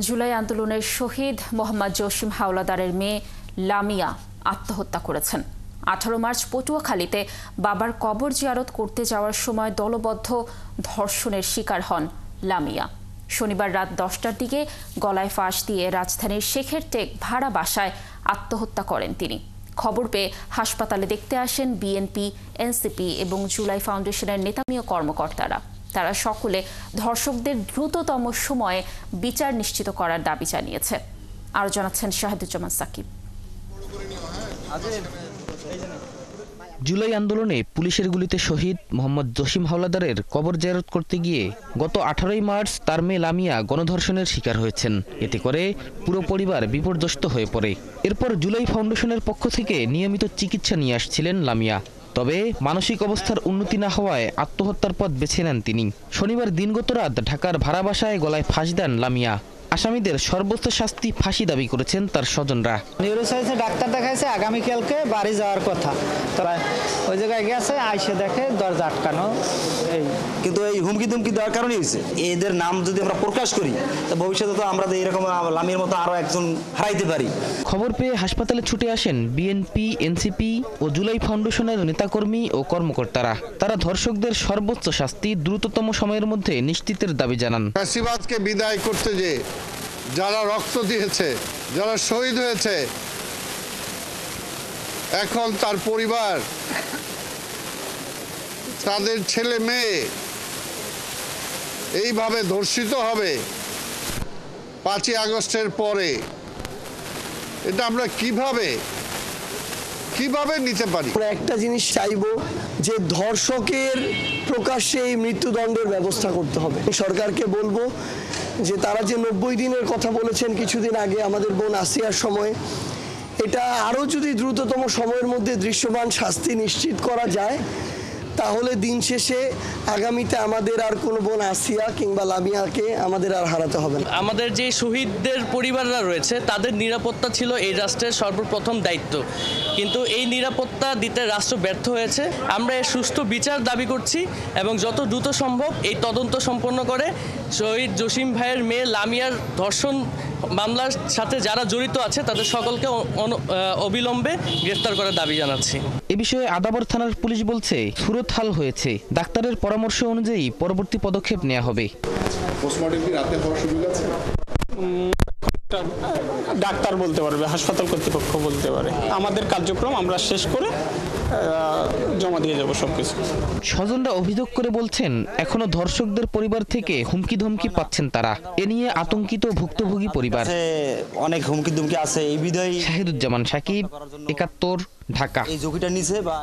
জুলাই আন্দোলনের শহীদ মোহাম্মদ জসিম হাওলাদারের মেয়ে লামিয়া আত্মহত্যা করেছেন। 18 মার্চ পটুয়াখালীতে বাবার কবর জিয়ারত করতে যাওয়ার সময় দলবদ্ধ ধর্ষণের শিকার হন লামিয়া। শনিবার রাত 10টার দিকে গলায় ফাঁস দিয়ে রাজধানীর শেখের টেক ভাড়া বাসায় আত্মহত্যা করেন তিনি। খবর পেয়ে হাসপাতালে দেখতে আসেন বিএনপি, এনসিপি এবং জুলাই ফাউন্ডেশনের নেতামীয় কর্মকর্তারা। তারা সকলে ধর্ষকদের দ্রুততম সময়ে বিচার নিশ্চিত করার দাবি জানিয়েছে। আরও জানাচ্ছেন শাহিদুজ্জামান সাকিব। জুলাই আন্দোলনে পুলিশের গুলিতে শহীদ মোহাম্মদ জসিম হাওলাদারের কবর জিয়ারত করতে গিয়ে গত 18 মার্চ তার মেয়ে লামিয়া গণধর্ষণের শিকার হয়েছেন। এতে করে পুরো পরিবার বিপর্যস্ত হয়ে পড়ে। এরপর জুলাই ফাউন্ডেশনের পক্ষ থেকে নিয়মিত চিকিৎসা নিয়ে আসছিলেন লামিয়া। তবে মানসিক অবস্থার উন্নতি না হওয়ায় আত্মহত্যার পথ বেছে নেন তিনি। শনিবার দিনগত রাত ঢাকার ভাড়া বাসায় গলায় ফাঁস দেন লামিয়া। আসামিদের সর্বোচ্চ শাস্তি ফাঁসি দাবি করেছেন তার স্বজনরা। নিউরোসাইন্সে ডাক্তার দেখাইছে, আগামীকালকে বাড়ি যাওয়ার কথা। তারা ওই জায়গায় গেছে, আইসে দেখে দরজা আটকানো। কিন্তু এই হুমকি দুমকি দেওয়ার কারণে হয়েছে। এদের নাম যদি আমরা প্রকাশ করি তা ভবিষ্যতে তো আমরা এরকম লামিয়ার মতো আরো একজন হারাইতে পারি। খবর পেয়ে হাসপাতালে ছুটে আসেন বিএনপি, এনসিপি ও জুলাই ফাউন্ডেশনের নেতাকর্মী ও কর্মকর্তারা। তারা ধর্ষকদের সর্বোচ্চ শাস্তি দ্রুততম সময়ের মধ্যে নিশ্চিতের দাবি জানান। ফ্যাসিবাদকে বিদায় করতে যে যারা রক্ত দিয়েছে, যারা শহীদ হয়েছে, এখন তার পরিবার, তাদের ছেলে মেয়ে এইভাবে ধর্ষিত হবে 5ই আগস্টের পরে, এটা আমরা কিভাবে নিতে পারি? একটা জিনিস চাইবো যে ধর্ষকের প্রকাশ্যে এই মৃত্যুদণ্ডের ব্যবস্থা করতে হবে। সরকারকে বলবো যে তারা যে 90 দিনের কথা বলেছেন কিছুদিন আগে আমাদের বোন আসিয়ার সময়, এটা আরও যদি দ্রুততম সময়ের মধ্যে দৃশ্যমান শাস্তি নিশ্চিত করা যায়, তাহলে দিন শেষে আগামীতে আমাদের আর কোনো বোন আসিয়া কিংবা লামিয়াকে আমাদের আর হারাতে হবে না। আমাদের যে শহীদদের পরিবাররা রয়েছে তাদের নিরাপত্তা ছিল এই রাষ্ট্রের সর্বপ্রথম দায়িত্ব, কিন্তু এই নিরাপত্তা দিতে রাষ্ট্র ব্যর্থ হয়েছে। আমরা এর সুষ্ঠু বিচার দাবি করছি এবং যত দ্রুত সম্ভব এই তদন্ত সম্পন্ন করে শহীদ জসিম ভাইয়ের মেয়ে লামিয়ার ধর্ষণ মামলার সাথে যারা জড়িত আছে তাদের সকলকে অবিলম্বে গ্রেফতার করার দাবি জানাচ্ছি। এ বিষয়ে আদাবর থানার পুলিশ বলছে সুরতহাল হয়েছে। ডাক্তারের পরামর্শ অনুযায়ী পরবর্তী পদক্ষেপ নেওয়া হবে। পোস্টমর্টেম কি রাতে হওয়ার সুযোগ আছে? ডাক্তার বলতে পারবে, হাসপাতাল কর্তৃপক্ষ বলতে পারে। আমাদের কার্যক্রম আমরা শেষ করে জমা দিয়ে যাব সবকিছু। স্বজনরা অভিযোগ করে বলছেন এখনো ধর্ষকদের পরিবার থেকে হুমকি ধমকি পাচ্ছেন তারা। এ নিয়ে আতঙ্কিত ভুক্তভোগী পরিবার। অনেক হুমকি দুমকি আছে এই বিধায়। শাহিদুজ্জামান সাকিব, 71, ঢাকা। এই ঝুঁকিটা নিছে বা